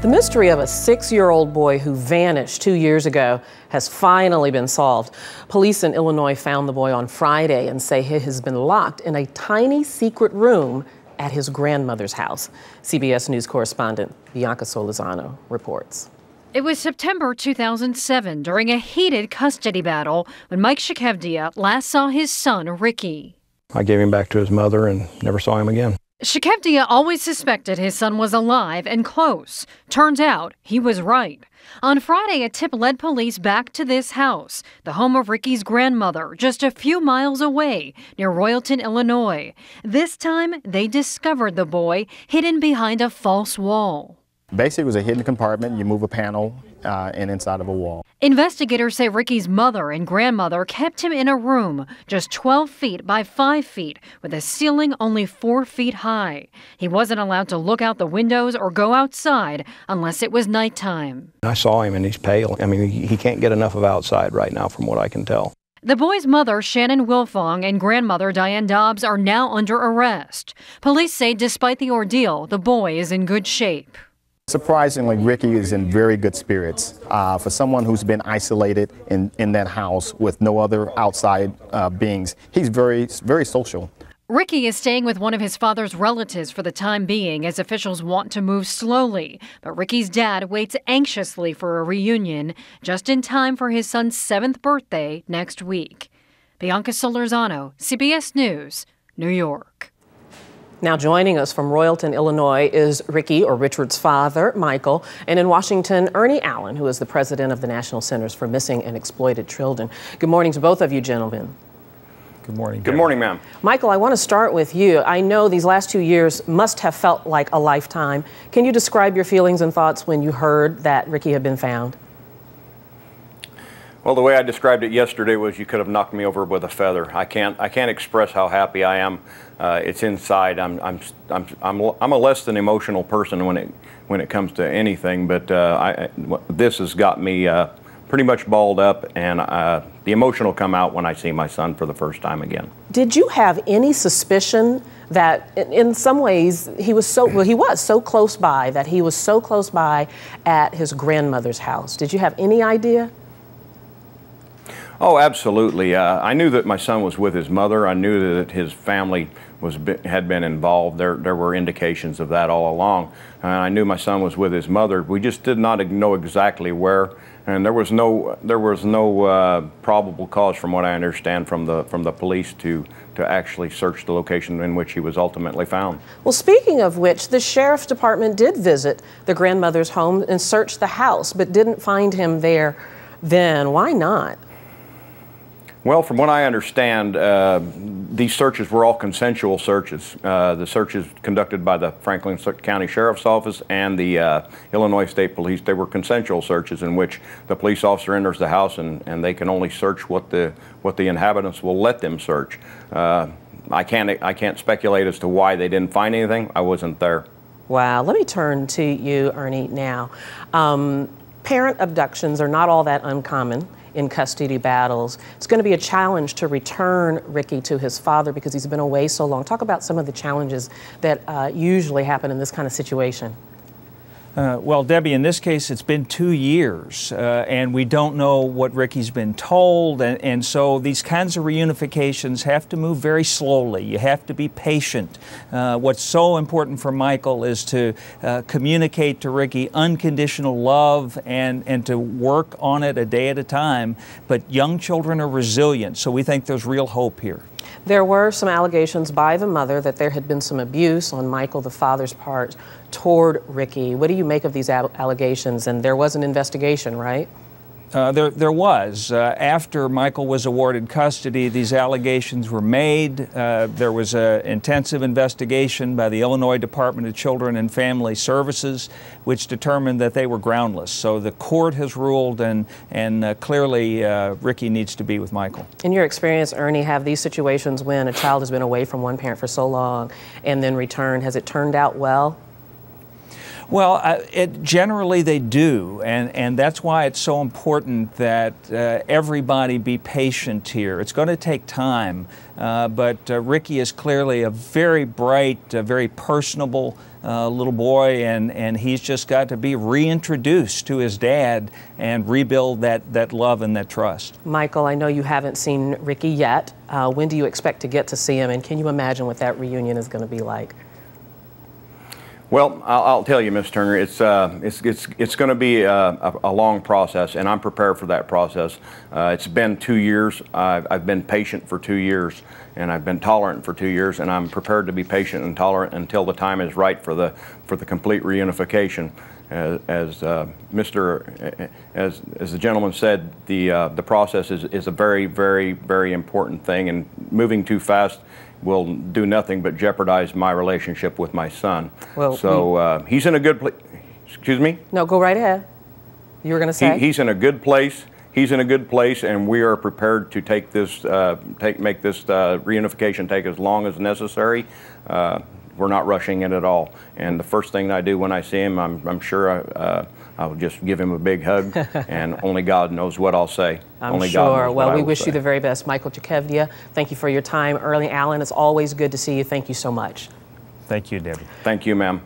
The mystery of a 6-year-old boy who vanished 2 years ago has finally been solved. Police in Illinois found the boy on Friday and say he has been locked in a tiny secret room at his grandmother's house. CBS News correspondent Bianca Solorzano reports. It was September 2007 during a heated custody battle when Mike Shakevdia last saw his son, Ricky. I gave him back to his mother and never saw him again. Shakevdia always suspected his son was alive and close. Turns out he was right. On Friday, a tip led police back to this house, the home of Ricky's grandmother, just a few miles away near Royalton, Illinois. This time, they discovered the boy hidden behind a false wall. Basically, it was a hidden compartment. You move a panel and inside of a wall. Investigators say Ricky's mother and grandmother kept him in a room just 12 feet by 5 feet with a ceiling only 4 feet high. He wasn't allowed to look out the windows or go outside unless it was nighttime. I saw him and he's pale. I mean, he can't get enough of outside right now from what I can tell. The boy's mother, Shannon Wilfong, and grandmother, Diane Dobbs, are now under arrest. Police say despite the ordeal, the boy is in good shape. Surprisingly, Ricky is in very good spirits. For someone who's been isolated in that house with no other outside beings, he's very social. Ricky is staying with one of his father's relatives for the time being as officials want to move slowly. But Ricky's dad waits anxiously for a reunion just in time for his son's 7th birthday next week. Bianca Solorzano, CBS News, New York. Now joining us from Royalton, Illinois is Ricky, or Richard's father, Michael, and in Washington, Ernie Allen, who is the president of the National Centers for Missing and Exploited Children. Good morning to both of you gentlemen. Good morning. Good morning, ma'am. Michael, I want to start with you. I know these last 2 years must have felt like a lifetime. Can you describe your feelings and thoughts when you heard that Ricky had been found? Well, the way I described it yesterday was you could have knocked me over with a feather. I can't express how happy I am. It's inside. I'm a less than emotional person when it comes to anything, but this has got me pretty much balled up, and the emotion will come out when I see my son for the first time again. Did you have any suspicion that in some ways he was so close by, that he was so close by at his grandmother's house? Did you have any idea? Oh, absolutely. I knew that my son was with his mother. I knew that his family had been involved. There were indications of that all along. I knew my son was with his mother. We just did not know exactly where, and there was no probable cause, from what I understand, from the police to actually search the location in which he was ultimately found. Well, speaking of which, the sheriff's department did visit the grandmother's home and search the house, but didn't find him there then. Why not? Well, from what I understand, these searches were all consensual searches. The searches conducted by the Franklin County Sheriff's Office and the Illinois State Police, they were consensual searches in which the police officer enters the house and they can only search what the inhabitants will let them search. I can't speculate as to why they didn't find anything. I wasn't there. Wow. Let me turn to you, Ernie, now. Parent abductions are not all that uncommon in custody battles. It's going to be a challenge to return Ricky to his father because he's been away so long. Talk about some of the challenges that usually happen in this kind of situation. Well, Debbie, in this case, it's been 2 years, and we don't know what Ricky's been told, and so these kinds of reunifications have to move very slowly. You have to be patient. What's so important for Michael is to communicate to Ricky unconditional love and to work on it a day at a time. But young children are resilient, so we think there's real hope here. There were some allegations by the mother that there had been some abuse on Michael, the father's part, toward Ricky. What do you make of these allegations? And there was an investigation, right? There was. After Michael was awarded custody, these allegations were made. There was an intensive investigation by the Illinois Department of Children and Family Services, which determined that they were groundless. So the court has ruled, and clearly Ricky needs to be with Michael. In your experience, Ernie, have these situations when a child has been away from one parent for so long and then returned, has it turned out well? Well, generally they do, and that's why it's so important that everybody be patient here. It's going to take time, but Ricky is clearly a very bright, very personable little boy, and he's just got to be reintroduced to his dad and rebuild that love and that trust. Michael, I know you haven't seen Ricky yet. When do you expect to get to see him, and can you imagine what that reunion is going to be like? Well, I'll tell you, Ms. Turner, it's going to be a long process, and I'm prepared for that process. It's been 2 years. I've been patient for 2 years, and I've been tolerant for 2 years, and I'm prepared to be patient and tolerant until the time is right for the complete reunification. As the gentleman said, the process is a very, very, very important thing, and moving too fast will do nothing but jeopardize my relationship with my son. Well, so he's in a good place. Excuse me? No, go right ahead. You were going to say? He's in a good place. He's in a good place, and we are prepared to take this, make this reunification take as long as necessary. We're not rushing it at all. And the first thing I do when I see him, I'm sure I'll just give him a big hug, and only God knows what I'll say. I'm sure. Well, we wish you the very best. Michael Jakovia, thank you for your time. Erling Allen, it's always good to see you. Thank you so much. Thank you, Debbie. Thank you, ma'am.